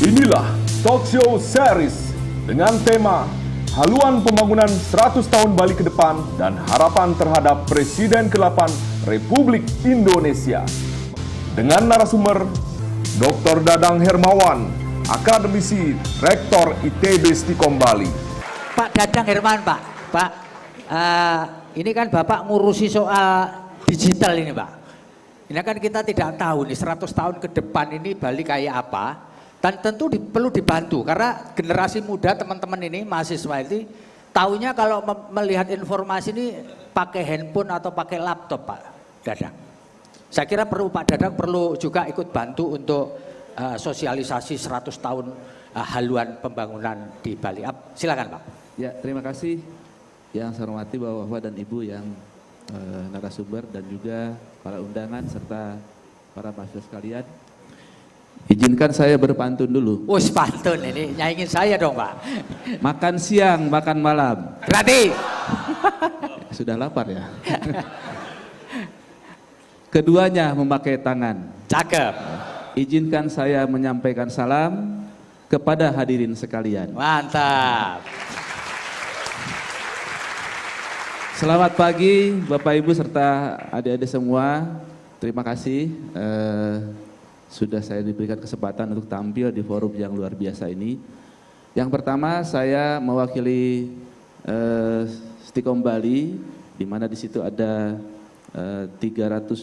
Inilah talkshow series dengan tema Haluan Pembangunan 100 Tahun Bali ke Depan dan Harapan Terhadap Presiden ke-8 Republik Indonesia. Dengan narasumber Dr. Dadang Hermawan, akademisi Rektor ITB Stikom Bali. Pak Dadang Hermawan, Pak, ini kan Bapak ngurusi soal digital ini, Pak. Ini kan kita tidak tahu nih 100 tahun ke depan ini Bali kayak apa. Dan tentu perlu dibantu karena generasi muda teman-teman ini mahasiswa ini taunya kalau melihat informasi ini pakai handphone atau pakai laptop, Pak Dadang. Saya kira perlu Pak Dadang perlu juga ikut bantu untuk sosialisasi 100 tahun haluan pembangunan di Bali. Silakan, Pak. Ya, terima kasih yang saya hormati Bapak-bapak dan Ibu yang narasumber dan juga para undangan serta para mahasiswa sekalian. Izinkan saya berpantun dulu. Wes pantun ini nyaingin saya dong, Pak. Makan siang, makan malam. Gratis. Sudah lapar ya. Keduanya memakai tangan. Cakep. Izinkan saya menyampaikan salam kepada hadirin sekalian. Mantap. Selamat pagi Bapak Ibu serta adik-adik semua. Terima kasih sudah saya diberikan kesempatan untuk tampil di forum yang luar biasa ini. Yang pertama saya mewakili Stikom Bali, di mana di situ ada 300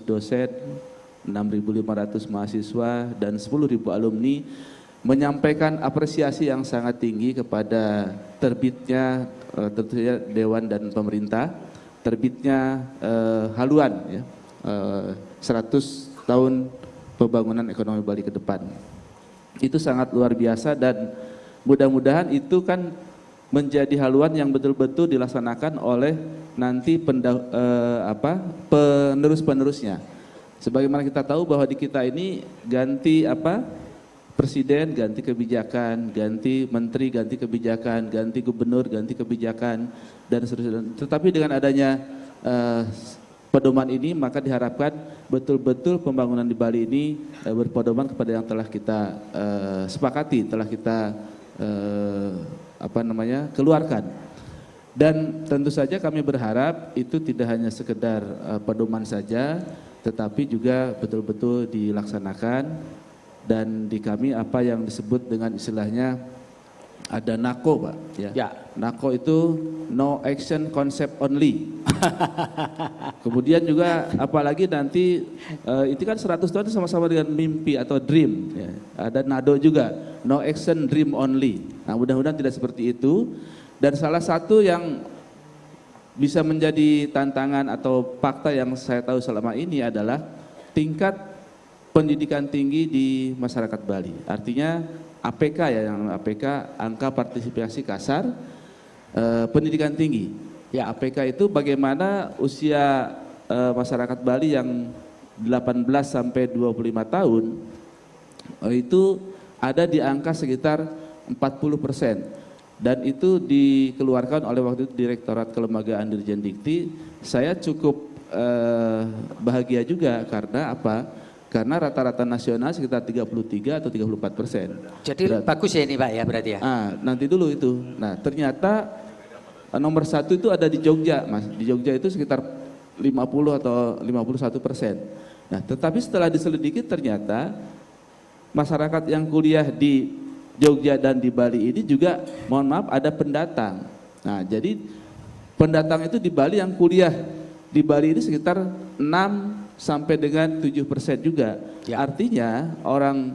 dosen, 6.500 mahasiswa dan 10.000 alumni, menyampaikan apresiasi yang sangat tinggi kepada terbitnya tentunya Dewan dan pemerintah, terbitnya haluan ya, 100 tahun pembangunan ekonomi Bali ke depan. Itu sangat luar biasa dan mudah-mudahan itu kan menjadi haluan yang betul-betul dilaksanakan oleh nanti penerus-penerusnya. Sebagaimana kita tahu bahwa di kita ini ganti presiden, ganti kebijakan, ganti menteri, ganti kebijakan, ganti gubernur, ganti kebijakan dan seterusnya. Tetapi dengan adanya pedoman ini maka diharapkan betul-betul pembangunan di Bali ini berpedoman kepada yang telah kita sepakati, telah kita keluarkan. Dan tentu saja kami berharap itu tidak hanya sekedar pedoman saja, tetapi juga betul-betul dilaksanakan. Dan di kami apa yang disebut dengan istilahnya ada NACO, Pak. Ya. NACO itu no action concept only. Kemudian juga apalagi nanti itu kan 100 tahun itu sama-sama dengan mimpi atau dream. Ya. Ada NADO juga, no action dream only. Nah mudah-mudahan tidak seperti itu. Dan salah satu yang bisa menjadi tantangan atau fakta yang saya tahu selama ini adalah tingkat pendidikan tinggi di masyarakat Bali. Artinya APK ya, yang APK angka partisipasi kasar pendidikan tinggi. Ya, APK itu bagaimana usia masyarakat Bali yang 18 sampai 25 tahun itu ada di angka sekitar 40%. Dan itu dikeluarkan oleh waktu itu Direktorat Kelembagaan Dirjen Dikti. Saya cukup bahagia juga karena apa? Karena rata-rata nasional sekitar 33 atau 34%. Jadi bagus ya ini Pak ya berarti ya? Nanti dulu itu. Nah ternyata nomor 1 itu ada di Jogja, Mas. Di Jogja itu sekitar 50 atau 51%. Nah tetapi setelah diselidiki ternyata masyarakat yang kuliah di Jogja dan di Bali ini juga, mohon maaf, ada pendatang. Nah jadi pendatang itu di Bali yang kuliah di Bali ini sekitar 6 sampai dengan 7% juga. Ya. Artinya orang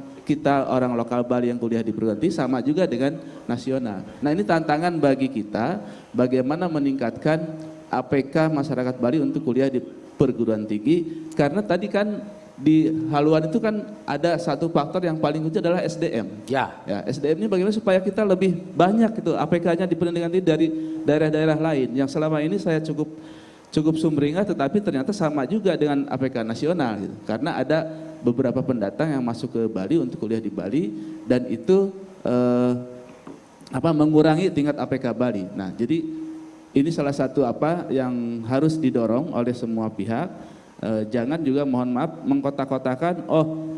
lokal Bali yang kuliah di perguruan tinggi sama juga dengan nasional. Nah ini tantangan bagi kita bagaimana meningkatkan APK masyarakat Bali untuk kuliah di perguruan tinggi, karena tadi kan di haluan itu kan ada satu faktor yang paling kunci adalah SDM. Ya, SDM ini bagaimana supaya kita lebih banyak itu APK-nya di pendidikan tinggi dari daerah-daerah lain yang selama ini saya cukup sumringah, tetapi ternyata sama juga dengan APK nasional gitu. Karena ada beberapa pendatang yang masuk ke Bali untuk kuliah di Bali dan itu mengurangi tingkat APK Bali. Nah, jadi ini salah satu yang harus didorong oleh semua pihak. Jangan juga mohon maaf mengkotak-kotakan,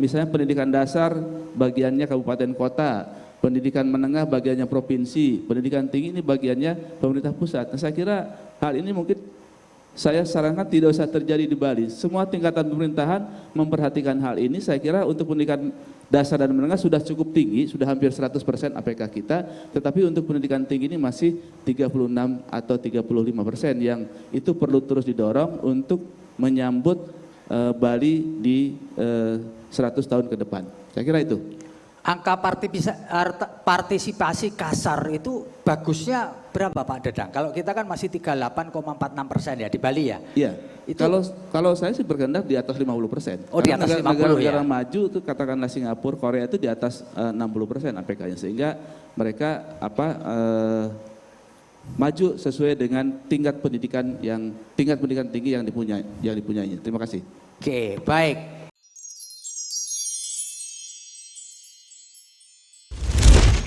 misalnya pendidikan dasar bagiannya kabupaten kota, pendidikan menengah bagiannya provinsi, pendidikan tinggi ini bagiannya pemerintah pusat. Nah, saya kira hal ini mungkin saya sarankan tidak usah terjadi di Bali. Semua tingkatan pemerintahan memperhatikan hal ini. Saya kira untuk pendidikan dasar dan menengah sudah cukup tinggi, sudah hampir 100% APK kita, tetapi untuk pendidikan tinggi ini masih 36 atau 35% yang itu perlu terus didorong untuk menyambut Bali di 100 tahun ke depan. Saya kira itu. Angka partisipasi kasar itu bagusnya berapa Pak Dadang? Kalau kita kan masih 38,46% ya di Bali ya? Iya. Itu, kalau saya sih berkehendak di atas 50%. Oh, di atas 50 negara ya? maju itu katakanlah Singapura, Korea itu di atas 60% APK-nya, sehingga mereka maju sesuai dengan tingkat pendidikan tinggi yang dipunyainya. Terima kasih. Oke, baik.